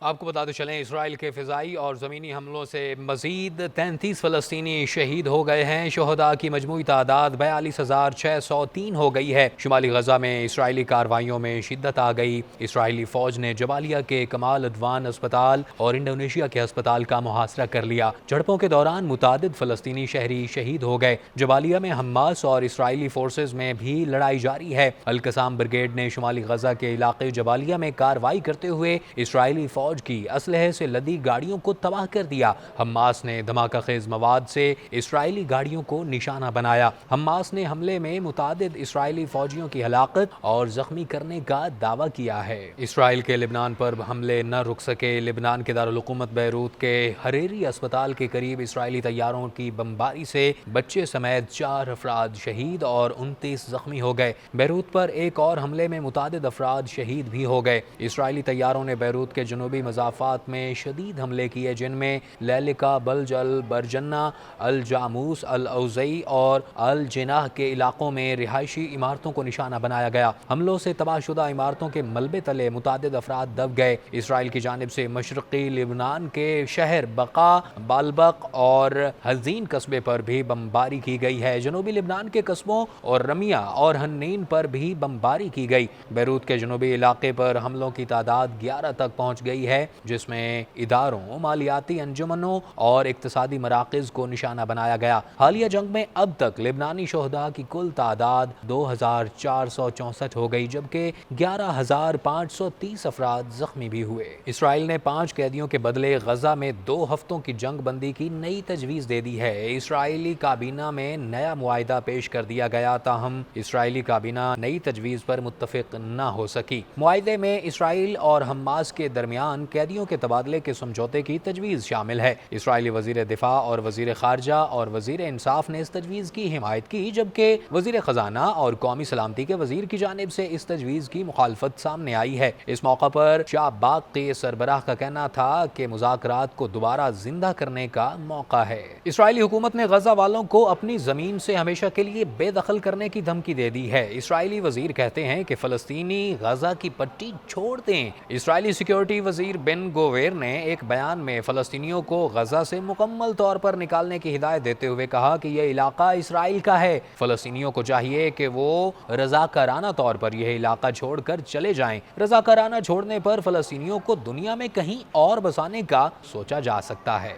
آپ کو بتاتے چلیں اسرائیل کے فضائی اور زمینی حملوں سے مزید 33 فلسطینی شہید ہو گئے ہیں۔ شہداء کی مجموعی تعداد 42,603 ہو گئی ہے۔ شمالی غزہ میں اسرائیلی کارروائیوں میں شدت آ گئی۔ اسرائیلی فوج نے جبالیہ کے کمال عدوان اسپتال اور انڈونیشیا کے اسپتال کا محاصرہ کر لیا۔ جھڑپوں کے دوران متعدد فلسطینی شہری شہید ہو گئے۔ جبالیہ میں حماس اور اسرائیلی فورسز میں بھی لڑائی جاری ہے۔ القسام بریگیڈ نے شمالی غزہ کے علاقے جبالیہ میں کارروائی کرتے ہوئے اسرائیلی فوج کی اسلحے سے لدی گاڑیوں کو تباہ کر دیا۔ حماس نے دھماکہ خیز مواد سے اسرائیلی گاڑیوں کو نشانہ بنایا۔ حماس نے حملے میں متعدد اسرائیلی فوجیوں کی ہلاکت اور زخمی کرنے کا دعویٰ کیا ہے۔ اسرائیل کے لبنان پر حملے نہ رک سکے۔ لبنان کے دارالحکومت بیروت کے حریری اسپتال کے قریب اسرائیلی طیاروں کی بمباری سے بچے سمیت 4 افراد شہید اور 29 زخمی ہو گئے۔ بیروت پر ایک اور حملے میں متعدد افراد شہید بھی ہو گئے۔ اسرائیلی طیاروں نے بیروت کے جنوبی مضافات میں شدید حملے کیے، جن میں لیلکا، بلج البرجنہ، الجاموس، الاوزعی اور الجناح کے علاقوں میں رہائشی عمارتوں کو نشانہ بنایا گیا۔ حملوں سے تباہ شدہ عمارتوں کے ملبے تلے متعدد افراد دب گئے۔ اسرائیل کی جانب سے مشرقی لبنان کے شہر بقا، بالبق اور حزین قصبے پر بھی بمباری کی گئی ہے۔ جنوبی لبنان کے قصبوں اور رمیہ اور حنین پر بھی بمباری کی گئی۔ بیروت کے جنوبی علاقے پر حملوں کی تعداد 11 تک پہنچ گئی ہے، جس میں اداروں، مالیاتی انجمنوں اور اقتصادی مراکز کو نشانہ بنایا گیا۔ حالیہ جنگ میں اب تک لبنانی شہداء کی کل تعداد 2,464 ہو گئی، جبکہ 11,530 افراد زخمی بھی ہوئے۔ اسرائیل نے 5 قیدیوں کے بدلے غزہ میں 2 ہفتوں کی جنگ بندی کی نئی تجویز دے دی ہے۔ اسرائیلی کابینہ میں نیا معاہدہ پیش کر دیا گیا، تاہم اسرائیلی کابینہ نئی تجویز پر متفق نہ ہو سکی۔ معاہدے میں اسرائیل اور حماس کے درمیان قیدیوں کے تبادلے کے سمجھوتے کی تجویز شامل ہے۔ اسرائیلی وزیر دفاع اور وزیر خارجہ اور وزیر انصاف نے اس تجویز کی حمایت کی، جبکہ وزیر خزانہ اور قومی سلامتی کے وزیر کی جانب سے اس تجویز کی مخالفت سامنے آئی ہے۔ اس موقع پر شاہ باغ کے سربراہ کا کہنا تھا کہ مذاکرات کو دوبارہ زندہ کرنے کا موقع ہے۔ اسرائیلی حکومت نے غزہ والوں کو اپنی زمین سے ہمیشہ کے لیے بے دخل کرنے کی دھمکی دے دی ہے۔ اسرائیلی وزیر کہتے ہیں کہ فلسطینی غزہ کی پٹی چھوڑ دیں۔ اسرائیلی سیکیورٹی وزیر بن گویر نے ایک بیان میں فلسطینیوں کو غزہ سے مکمل طور پر نکالنے کی ہدایت دیتے ہوئے کہا کہ یہ علاقہ اسرائیل کا ہے۔ فلسطینیوں کو چاہیے کہ وہ رضاکارانہ طور پر یہ علاقہ چھوڑ کر چلے جائیں۔ رضاکارانہ چھوڑنے پر فلسطینیوں کو دنیا میں کہیں اور بسانے کا سوچا جا سکتا ہے۔